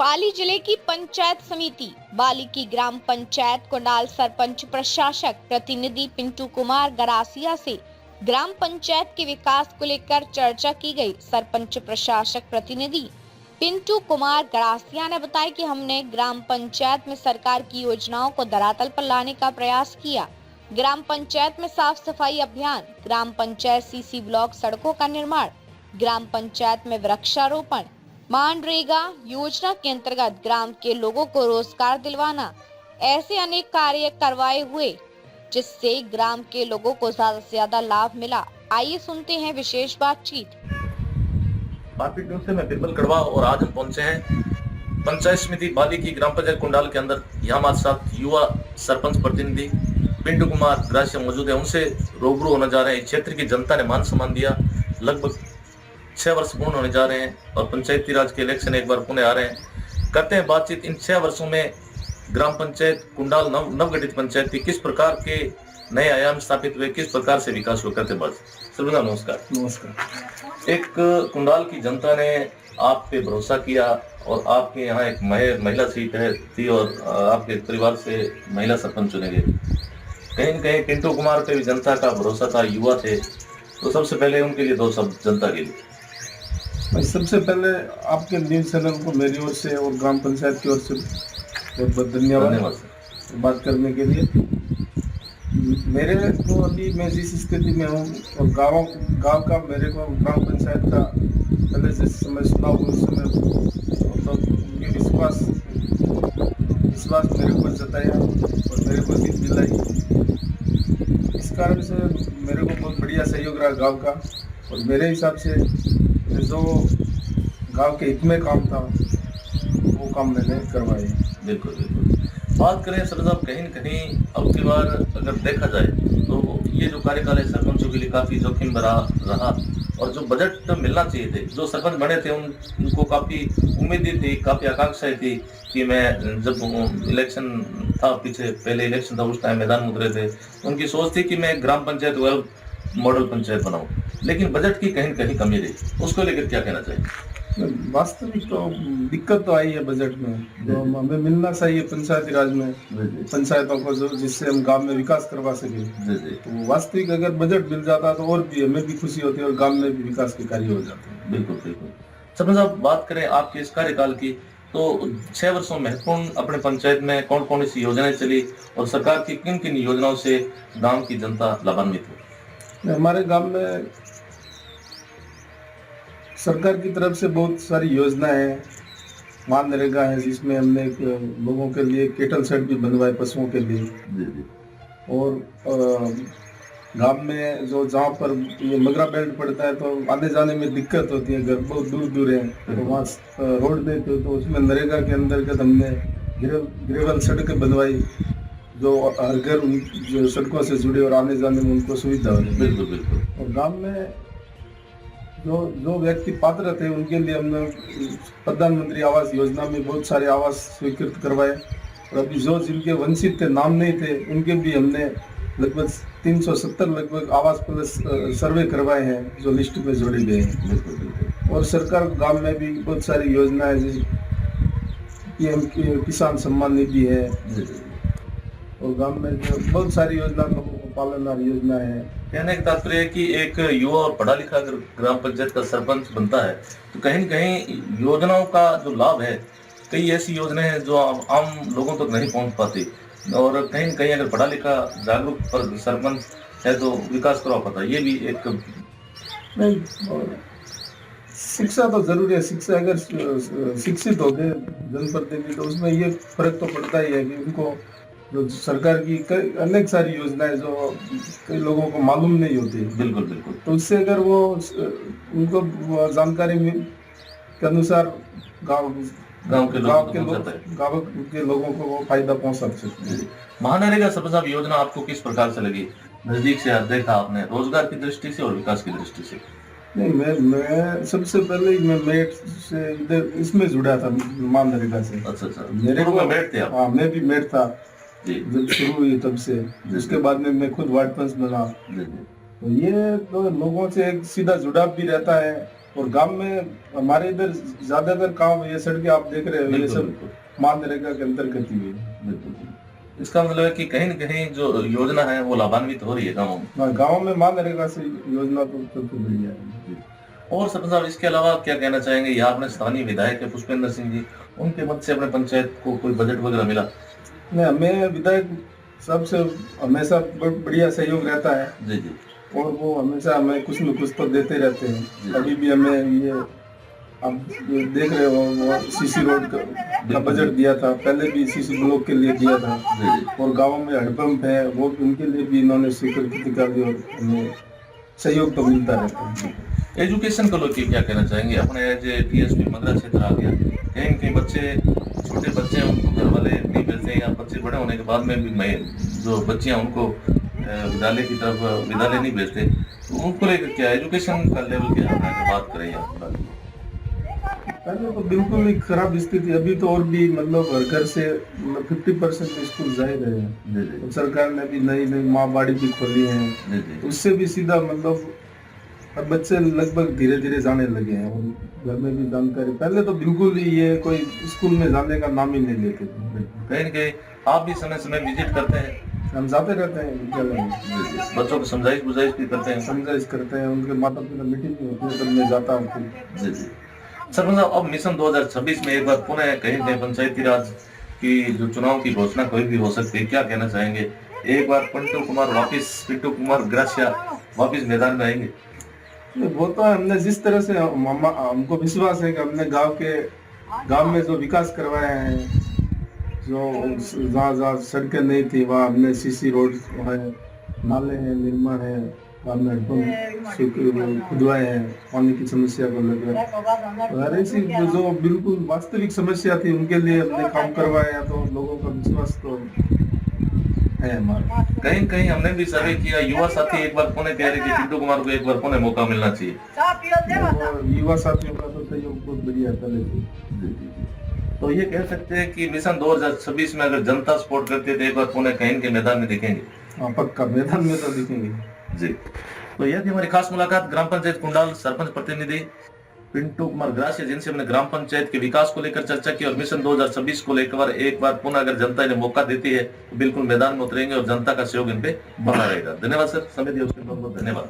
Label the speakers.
Speaker 1: पाली जिले की पंचायत समिति बाली की ग्राम पंचायत कुंडाल सरपंच प्रशासक प्रतिनिधि पिंटू कुमार गरासिया से ग्राम पंचायत के विकास को लेकर चर्चा की गई। सरपंच प्रशासक प्रतिनिधि पिंटू कुमार गरासिया ने बताया कि हमने ग्राम पंचायत में सरकार की योजनाओं को धरातल पर लाने का प्रयास किया। ग्राम पंचायत में साफ सफाई अभियान, ग्राम पंचायत सीसी ब्लॉक सड़कों का निर्माण, ग्राम पंचायत में वृक्षारोपण, मनरेगा योजना के अंतर्गत ग्राम के लोगों को रोजगार दिलवाना, ऐसे अनेक कार्य करवाए हुए जिससे ग्राम के लोगों को ज्यादा से ज्यादा लाभ मिला। आइए सुनते हैं विशेष बातचीत।
Speaker 2: बारपीट न्यूज से मैं बिरबल कड़वा और आज हम पहुंचे हैं पंचायत समिति बाली की ग्राम पंचायत कुंडाल के अंदर। यहाँ हमारे साथ युवा सरपंच प्रतिनिधि पिंटू कुमार ग्रासिया मौजूद है। उनसे रूबरू होने जा रहे हैं। क्षेत्र की जनता ने मान सम्मान दिया। लगभग 6 वर्ष पूर्ण होने जा रहे हैं और पंचायती राज के इलेक्शन एक बार पुणे आ रहे हैं। करते हैं बातचीत इन 6 वर्षों में ग्राम पंचायत कुंडाल नवगठित पंचायत की किस प्रकार के नए आयाम स्थापित हुए, किस प्रकार से विकास हुआ। करते बात। सर्वदा नमस्कार।
Speaker 3: नमस्कार।
Speaker 2: एक कुंडाल की जनता ने आप पे भरोसा किया और आपके यहाँ एक महिला सीट थी और आपके परिवार से महिला सरपंच चुने गए। कहीं न कहीं पिंटू कुमार पे भी जनता का भरोसा था, युवा थे। तो सबसे पहले उनके लिए 2 शब्द जनता के लिए।
Speaker 3: सबसे पहले आपके न्यूज चैनल को मेरी ओर से और ग्राम पंचायत की ओर से बहुत बहुत धन्यवाद बात करने के लिए। मेरे को अभी मैं जिस स्थिति में हूँ और गांव का मेरे को ग्राम पंचायत का पहले से समय सुना उस समय तो उनके विश्वास मेरे को जताया और मेरे को जीत दिलाई। इस कारण से मेरे को बहुत बढ़िया सहयोग रहा गांव का और मेरे हिसाब से जो गांव के हित में काम था वो काम मैंने करवाए।
Speaker 2: बिल्कुल बिल्कुल। बात करें सर साहब, कहीं न कहीं अब की बार अगर देखा जाए तो ये जो कार्यकाल है सरपंचों के लिए काफी जोखिम भरा रहा और जो बजट मिलना चाहिए थे, जो सरपंच बने थे उनको काफी उम्मीदें थी, काफी आकांक्षाएं थी कि मैं जब इलेक्शन था, पीछे पहले इलेक्शन था उस टाइम मैदान में उतरे थे, उनकी सोच थी कि मैं ग्राम पंचायत वेल मॉडल पंचायत बनाऊं। लेकिन बजट की कहीं कहीं कमी रही। उसको लेकर क्या कहना चाहिए?
Speaker 3: वास्तविक तो दिक्कत तो आई है बजट में, जो हमें मिलना चाहिए पंचायती राज में पंचायतों को, जो जिससे हम गांव में विकास करवा सके। तो वास्तविक अगर बजट मिल जाता तो और भी हमें भी खुशी होती है और गांव में भी विकास के कार्य हो जाते हैं।
Speaker 2: बिल्कुल बिल्कुल। सरपंच साहब, बात करें आपके इस कार्यकाल की तो 6 वर्षों में महत्वपूर्ण अपने पंचायत में कौन कौन सी योजनाएं चली और सरकार की किन किन योजनाओं से गाँव की जनता लाभान्वित हुई?
Speaker 3: हमारे गांव में सरकार की तरफ से बहुत सारी योजनाएं हैं। मनरेगा है जिसमें हमने लोगों के लिए केटल शेड भी बनवाए पशुओं के लिए। और गांव में जो जहाँ पर ये मगरा बेल्ट पड़ता है तो आने जाने में दिक्कत होती है, घर बहुत दूर दूर है, तो वहाँ रोड देते तो उसमें नरेगा के अंतर्गत हमने ग्रेवल सड़कें बनवाई जो हर घर जो सड़कों से जुड़े और आने जाने में उनको सुविधा हो रही।
Speaker 2: बिल्कुल बिल्कुल।
Speaker 3: और गांव में जो व्यक्ति पात्र थे उनके लिए हमने प्रधानमंत्री आवास योजना में बहुत सारे आवास स्वीकृत करवाए और अभी जो जिनके वंचित थे, नाम नहीं थे, उनके भी हमने लगभग 370 लगभग आवास प्लस सर्वे करवाए हैं जो लिस्ट में जोड़े गए हैं। और सरकार गांव में भी बहुत सारी योजनाएं जैसे पीएम किसान सम्मान निधि है और गांव में जो बहुत सारी योजना लोगों को पालनहार योजना है।
Speaker 2: कहने का तात्पर्य है कि एक युवा और पढ़ा लिखा अगर ग्राम पंचायत का सरपंच बनता है तो कहीं न कहीं योजनाओं का जो लाभ है, कई ऐसी योजनाएं हैं जो आम लोगों तक नहीं पहुंच पाती और कहीं न कहीं अगर पढ़ा लिखा जागरूक पर सरपंच है तो विकास करवा पाता है। ये भी एक
Speaker 3: नहीं, शिक्षा तो जरूरी है। शिक्षा अगर शिक्षित हो गए जनप्रतिनिधि तो उसमें ये फर्क तो पड़ता ही है कि उनको जो सरकार की अनेक सारी योजनाएं जो कई लोगों को मालूम नहीं होती।
Speaker 2: बिल्कुल बिल्कुल।
Speaker 3: तो उससे अगर वो उनको जानकारी के अनुसार गांव के लोगों को वो फायदा पहुंचा सकते हैं।
Speaker 2: मनरेगा सरपंच साहब योजना आपको किस प्रकार से लगी? नजदीक से देखा आपने, रोजगार की दृष्टि से और विकास की दृष्टि से?
Speaker 3: नहीं, मैं सबसे पहले मैं मेट से इधर इसमें जुड़ा था, मनरेगा से।
Speaker 2: अच्छा। मेरे को मेट थे आप?
Speaker 3: हाँ, मैं भी मेट था जब शुरू हुई तब से। उसके बाद में मैं खुद वार्ड पंच बना। तो ये तो लोगों से एक सीधा जुड़ाव भी रहता है और गांव में हमारे इधर ज्यादातर काम ये सड़कें आप देख रहे हो ये
Speaker 2: बिल्कुल,
Speaker 3: सब
Speaker 2: बिल्कुल।
Speaker 3: मनरेगा के अंतर्गत ही है।
Speaker 2: बिल्कुल। इसका मतलब है कि कहीं न कहीं जो योजना है वो लाभान्वित हो रही है गाँवों में।
Speaker 3: गाँव में मनरेगा से योजना तो सबसे बढ़िया है।
Speaker 2: और सरपंच साहब इसके अलावा क्या कहना चाहेंगे? या आपने स्थानीय विधायक है पुष्पेंद्र सिंह जी, उनके मत से अपने पंचायत को कोई बजट वगैरह मिला?
Speaker 3: नहीं, हमें विधायक सबसे हमेशा बढ़िया सहयोग रहता है
Speaker 2: जी जी
Speaker 3: और वो हमेशा हमें कुछ न कुछ तो देते रहते
Speaker 2: जी।
Speaker 3: हैं। अभी भी हमें ये आप ये देख रहे हो वो सीसी रोड का बजट दिया था, पहले भी सीसी ब्लॉक के लिए दिया था।
Speaker 2: जी जी।
Speaker 3: और गाँव में हैंडपंप है वो उनके लिए भी इन्होंने स्वीकृति कर दी और हमें सहयोग तो मिलता रहता है।
Speaker 2: एजुकेशन को लेके क्या कहना चाहेंगे? अपने जो टीएसपी मगरा क्षेत्र आ गया, कहीं कहीं बच्चे, छोटे बच्चे हैं, उनको घर वाले नहीं भेजते, या बच्चे बड़े होने के बाद में भी मैं जो बच्चियां उनको विद्यालय की तरफ विद्यालय नहीं भेजते, तो उनको लेकर क्या एजुकेशन का लेवल क्या है अगर बात करें आप?
Speaker 3: पहले तो बिल्कुल ही खराब स्थिति, अभी तो और भी मतलब हर घर से 50% स्कूल जाहिर है।
Speaker 2: जी जी
Speaker 3: तो सरकार ने भी नई नई माँ बाड़ी भी खोली है,
Speaker 2: जी जी।
Speaker 3: उससे भी सीधा मतलब अब बच्चे लगभग धीरे धीरे जाने लगे हैं और घर में भी जानकारी, पहले तो बिल्कुल ही ये कोई स्कूल में जाने का नाम ही नहीं लेते थे।
Speaker 2: कहीं न कहीं आप भी समय समय विजिट करते हैं?
Speaker 3: हम जाते रहते हैं विद्यालय में,
Speaker 2: जी जी। बच्चों को समझाइश बुझाइश भी करते हैं?
Speaker 3: समझाइश करते हैं, उनके माता पिता मीटिंग में होती है तब मैं जाता हूँ।
Speaker 2: जी जी। सरपंच साहब, अब मिशन 2026 में एक बार पुनः कहीं कहीं पंचायती राज की जो चुनाव की घोषणा कोई भी हो सकती है, क्या कहना चाहेंगे? एक बार पिंटू कुमार ग्रासिया वापिस मैदान में आएंगे?
Speaker 3: वो तो हमने जिस तरह से हमको विश्वास है कि हमने गांव में जो विकास करवाया है, जो जहाँ सड़कें नहीं थी वहाँ हमने सीसी रोड है, नाले हैं, निर्माण है, हमने हैंडपंप खुदवाए हैं, पानी की समस्या को लेकर हर ऐसी जो बिल्कुल वास्तविक समस्या थी उनके लिए हमने काम करवाया, तो लोगों का विश्वास तो है हमारा।
Speaker 2: कहीं कहीं हमने भी सर्वे किया, युवा साथी एक बार पुनः कह रहे कि पिंटू कुमार को एक बार पुनः मौका मिलना चाहिए।
Speaker 3: और युवा साथियों का तो सहयोग बहुत बढ़िया पहले से।
Speaker 2: तो ये कह सकते हैं कि मिशन 2026 में अगर जनता सपोर्ट करती है तो एक बार पुनः कहीं के मैदान में दिखेंगे?
Speaker 3: हाँ, पक्का मैदान में तो दिखेंगे
Speaker 2: जी। तो यह थी हमारी खास मुलाकात ग्राम पंचायत कुंडाल सरपंच प्रतिनिधि पिंटू कुमार ग्रासिया, जिनसे हमने ग्राम पंचायत के विकास को लेकर चर्चा की और मिशन 2026 को लेकर एक बार पुनः अगर जनता इन्हें मौका देती है तो बिल्कुल मैदान में उतरेंगे और जनता का सहयोग इन पे बना रहेगा। धन्यवाद सर, समय दिया उसके लिए बहुत बहुत धन्यवाद।